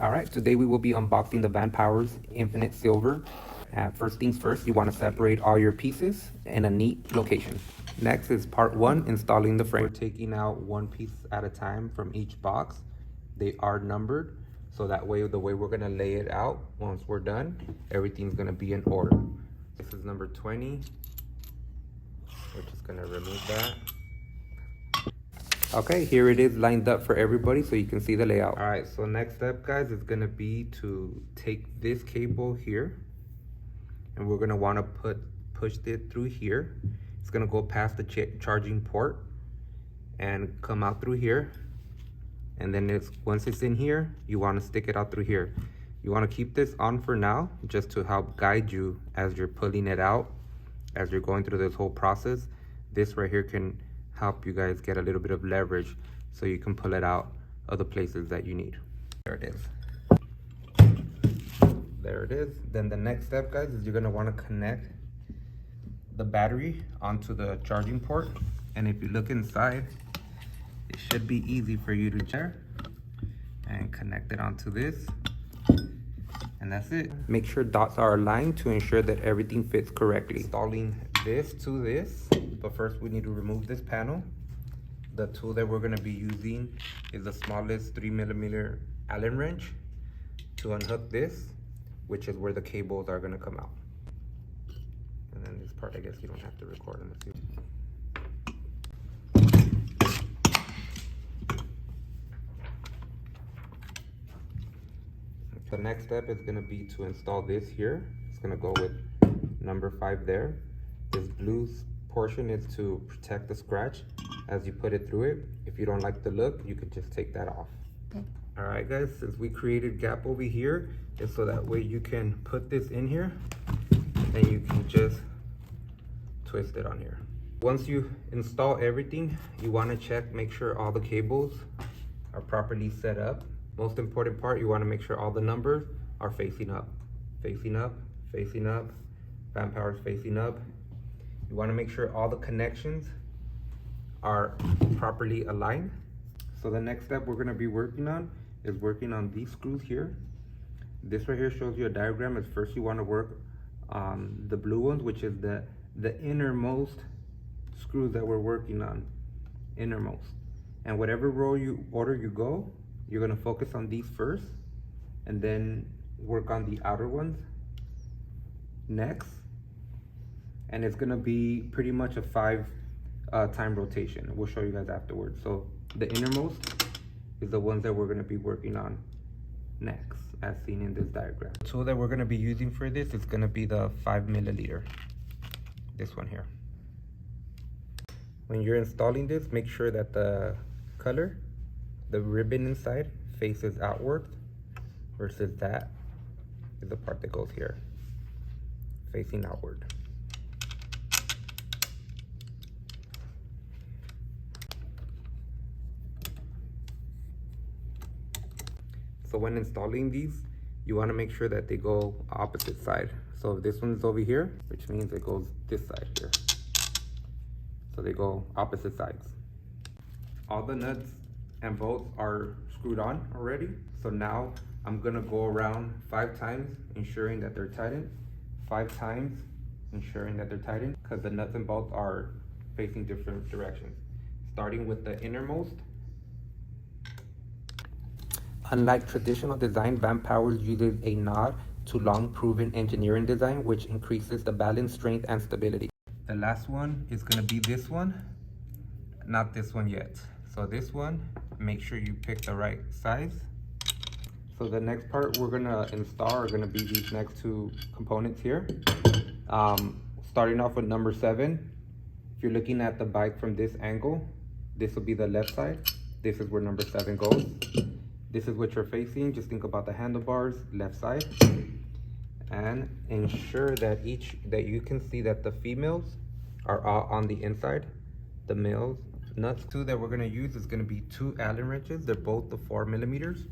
All right, today we will be unboxing the Vanpower's Infinite Silver. First things first, you want to separate all your pieces in a neat location. Next is part one, installing the frame. We're taking out one piece at a time from each box. They are numbered, so that way the way we're gonna lay it out, once we're done, everything's gonna be in order. This is number 20. We're just gonna remove that. Okay, here it is lined up for everybody so you can see the layout. All right, so next step, guys, is gonna be to take this cable here and we're gonna wanna push it through here. It's gonna go past the charging port and come out through here. And then once it's in here, you wanna stick it out through here. You wanna keep this on for now, just to help guide you as you're pulling it out, as you're going through this whole process. This right here can help you guys get a little bit of leverage so you can pull it out of the places that you need. There it is. There it is. Then the next step, guys, is you're gonna wanna connect the battery onto the charging port. And if you look inside, it should be easy for you to check and connect it onto this. And that's it. Make sure dots are aligned to ensure that everything fits correctly. Installing this to this, but first we need to remove this panel. The tool that we're gonna be using is the smallest 3mm Allen wrench to unhook this, which is where the cables are gonna come out. And then this part, I guess you don't have to record on this. The next step is gonna be to install this here. It's gonna go with number 5 there. This blue portion is to protect the scratch as you put it through it. If you don't like the look, you could just take that off. Okay. All right, guys, since we created gap over here, is so that way you can put this in here and you can just twist it on here. Once you install everything, you wanna check, make sure all the cables are properly set up. Most important part, you wanna make sure all the numbers are facing up. Facing up, facing up, Vanpower's facing up. You wanna make sure all the connections are properly aligned. So the next step we're gonna be working on is working on these screws here. This right here shows you a diagram. At first you wanna work on the blue ones, which is the innermost screws that we're working on, innermost. And whatever order you go, you're gonna focus on these first and then work on the outer ones next. And it's gonna be pretty much a 5 time rotation. We'll show you guys afterwards. So the innermost is the ones that we're gonna be working on next, as seen in this diagram. The tool that we're gonna be using for this is gonna be the 5mm, this one here. When you're installing this, make sure that the color, the ribbon inside, faces outward, versus that is the part that goes here, facing outward. So when installing these, you want to make sure that they go opposite side. So if this one's over here, which means it goes this side here. So they go opposite sides. All the nuts and bolts are screwed on already. So now I'm gonna go around 5 times, ensuring that they're tightened. 5 times, ensuring that they're tightened, because the nuts and bolts are facing different directions. Starting with the innermost. Unlike traditional design, Vanpower uses a nod to long proven engineering design, which increases the balance, strength, and stability. The last one is gonna be this one, not this one yet. So this one, make sure you pick the right size. So the next part we're gonna install are gonna be these next 2 components here. Starting off with number 7. If you're looking at the bike from this angle, this will be the left side. This is where number 7 goes. This is what you're facing. Just think about the handlebars, left side. And ensure that you can see that the females are all on the inside. The males nuts too that we're gonna use is gonna be 2 Allen wrenches. They're both the 4mm,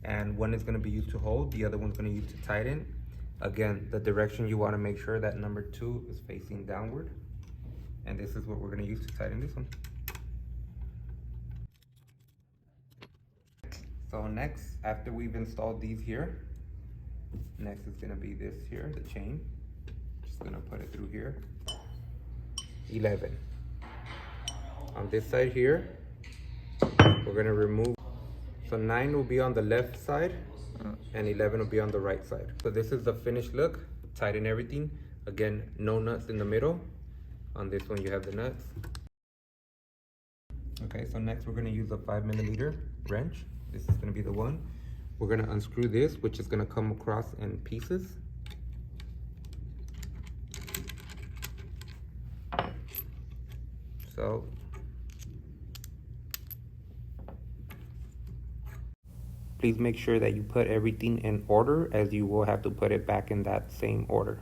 and one is gonna be used to hold, the other one's gonna use to tighten. Again, the direction you wanna make sure that number 2 is facing downward. And this is what we're gonna use to tighten this one. So next, after we've installed these here, next is gonna be this here, the chain. Just gonna put it through here. 11. On this side here, we're gonna remove, so 9 will be on the left side and 11 will be on the right side. So this is the finished look. Tighten everything. Again, no nuts in the middle. On this one you have the nuts. Okay, so next we're gonna use a 5mm wrench. This is gonna be the one. We're gonna unscrew this, which is gonna come across in pieces. So please make sure that you put everything in order, as you will have to put it back in that same order.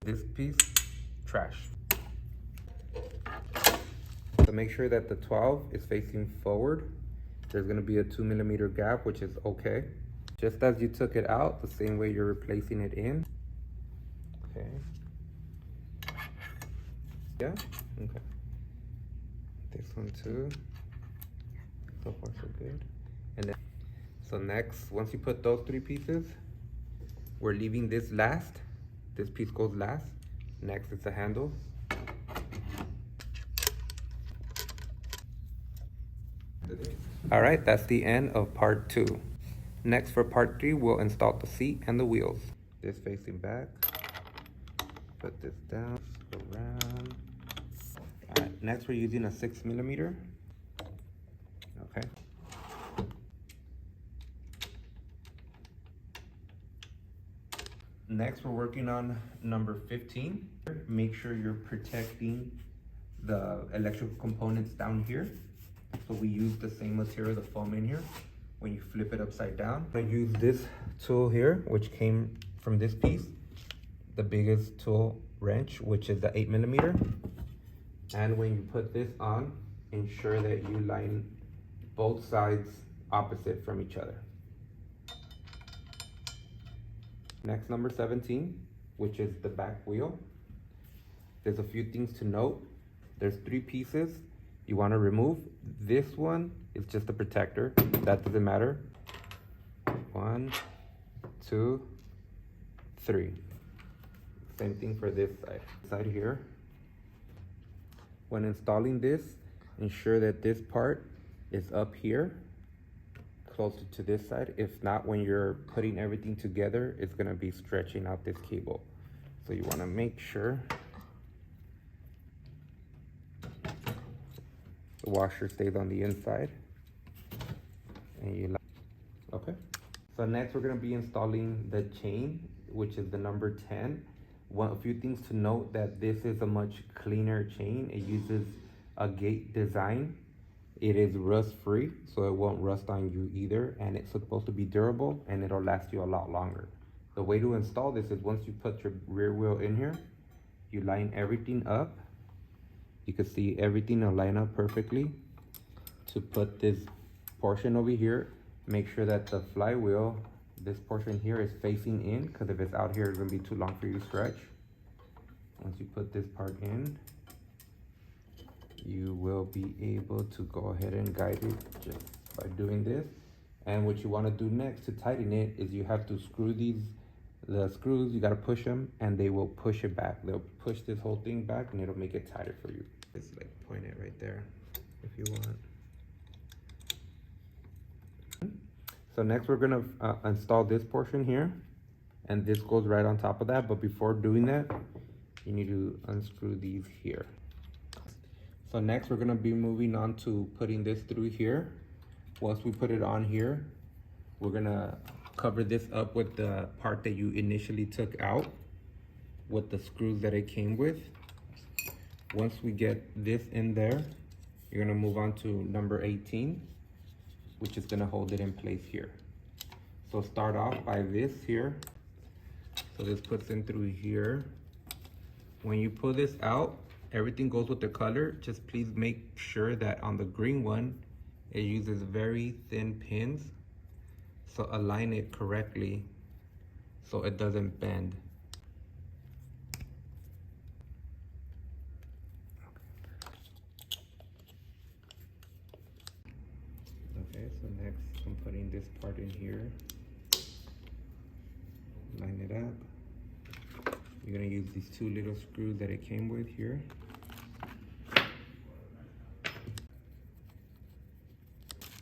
This piece, trash. So make sure that the 12 is facing forward. There's gonna be a 2mm gap, which is okay. Just as you took it out, the same way you're replacing it in. Okay. Yeah, okay. This one too. So far so good. And then, so next, once you put those 3 pieces, we're leaving this last. This piece goes last. Next is the handle. All right, that's the end of part 2. Next, for part 3, we'll install the seat and the wheels. This facing back. Put this down, around. All right, next we're using a 6mm. Okay. Next, we're working on number 15. Make sure you're protecting the electrical components down here. So we use the same material, the foam in here. When you flip it upside down, I use this tool here, which came from this piece, the biggest tool wrench, which is the 8mm. And when you put this on, ensure that you line both sides opposite from each other. Next, number 17, which is the back wheel. There's a few things to note. There's 3 pieces you want to remove. This one is just a protector. That doesn't matter. 1, 2, 3. Same thing for this side. Side here. When installing this, ensure that this part is up here, closer to this side. If not, when you're putting everything together, it's gonna be stretching out this cable. So you wanna make sure the washer stays on the inside. And okay. So next we're gonna be installing the chain, which is the number 10. A few things to note, that this is a much cleaner chain. It uses a gate design. It is rust free, so it won't rust on you either, and it's supposed to be durable and it'll last you a lot longer. The way to install this is, once you put your rear wheel in here, you line everything up. You can see everything will line up perfectly. To put this portion over here, make sure that the flywheel, this portion here, is facing in, because if it's out here, it's gonna be too long for you to stretch. Once you put this part in, you will be able to go ahead and guide it just by doing this. And what you want to do next to tighten it is, you have to screw the screws, you got to push them, and they will push it back. They'll push this whole thing back, and it'll make it tighter for you. Just like point it right there if you want. So next we're gonna install this portion here, and this goes right on top of that. But before doing that, you need to unscrew these here. So next we're gonna be moving on to putting this through here. Once we put it on here, we're gonna cover this up with the part that you initially took out with the screws that it came with. Once we get this in there, you're gonna move on to number 18, which is gonna hold it in place here. So start off by this here. So this puts in through here. When you pull this out, everything goes with the color. Just please make sure that on the green one, it uses very thin pins. So align it correctly so it doesn't bend. Okay, so next putting this part in here. Line it up. You're gonna use these 2 little screws that it came with here.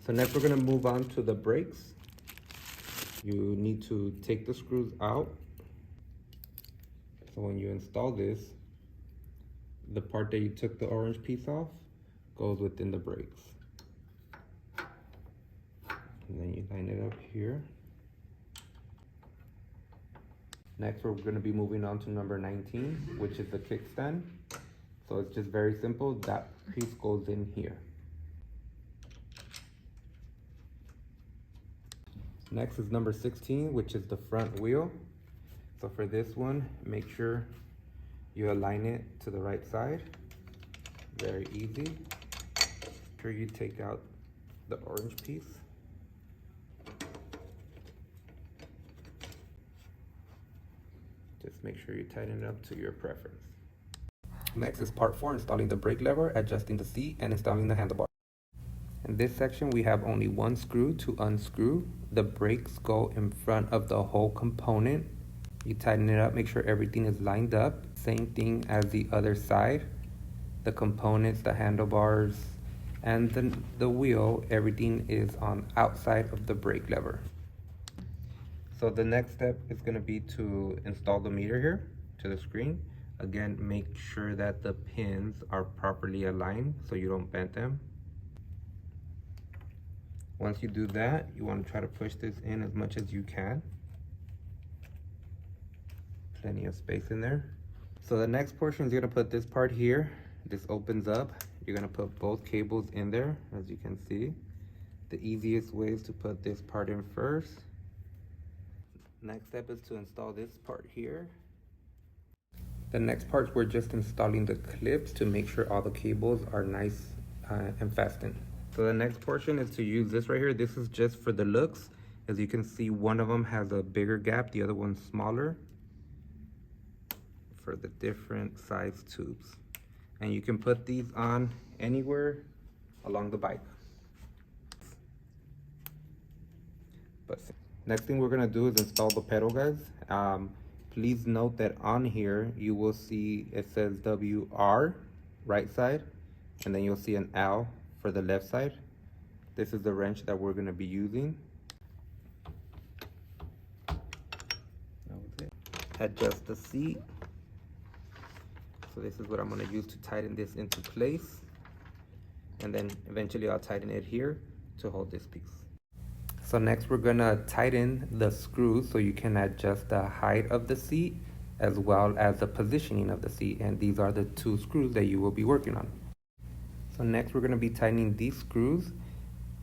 So next we're gonna move on to the brakes. You need to take the screws out. So when you install this, the part that you took the orange piece off goes within the brakes. And then you line it up here. Next, we're going to be moving on to number 19, which is the kickstand. So it's just very simple. That piece goes in here. Next is number 16, which is the front wheel. So for this one, make sure you align it to the right side. Very easy. Make sure you take out the orange piece. Just make sure you tighten it up to your preference. Next is part 4, installing the brake lever, adjusting the seat, and installing the handlebar. In this section, we have only 1 screw to unscrew. The brakes go in front of the whole component. You tighten it up, make sure everything is lined up. Same thing as the other side. The components, the handlebars, and the wheel, everything is on outside of the brake lever. So the next step is going to be to install the meter here to the screen. Again, make sure that the pins are properly aligned so you don't bend them. Once you do that, you want to try to push this in as much as you can. Plenty of space in there. So the next portion is going to put this part here. This opens up. You're going to put both cables in there, as you can see. The easiest way is to put this part in first. Next step is to install this part here. The next part, we're just installing the clips to make sure all the cables are nice and fastened. So the next portion is to use this right here. This is just for the looks. As you can see, one of them has a bigger gap, the other one's smaller, for the different size tubes. And you can put these on anywhere along the bike. But next thing we're gonna do is install the pedal guides. Please note that on here you will see it says WR right side, and then you'll see an L for the left side. This is the wrench that we're gonna be using. That was it. Adjust the seat. So this is what I'm gonna use to tighten this into place. And then eventually I'll tighten it here to hold this piece. So next we're gonna tighten the screws so you can adjust the height of the seat as well as the positioning of the seat. And these are the 2 screws that you will be working on. So next we're gonna be tightening these screws,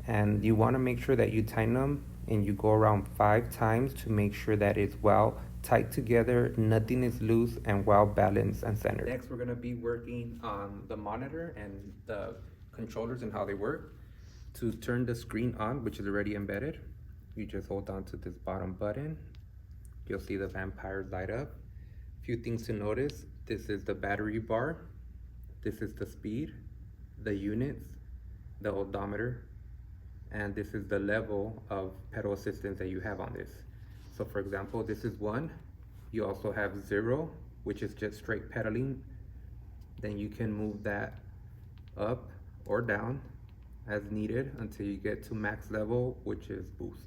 and you wanna make sure that you tighten them and you go around 5 times to make sure that it's well tight together, nothing is loose, and well balanced and centered. Next we're gonna be working on the monitor and the controllers and how they work. To turn the screen on, which is already embedded, you just hold on to this bottom button. You'll see the vampires light up. A few things to notice: this is the battery bar, this is the speed, the units, the odometer, and this is the level of pedal assistance that you have on this. So for example, this is 1. You also have 0, which is just straight pedaling. Then you can move that up or down as needed until you get to max level, which is boost.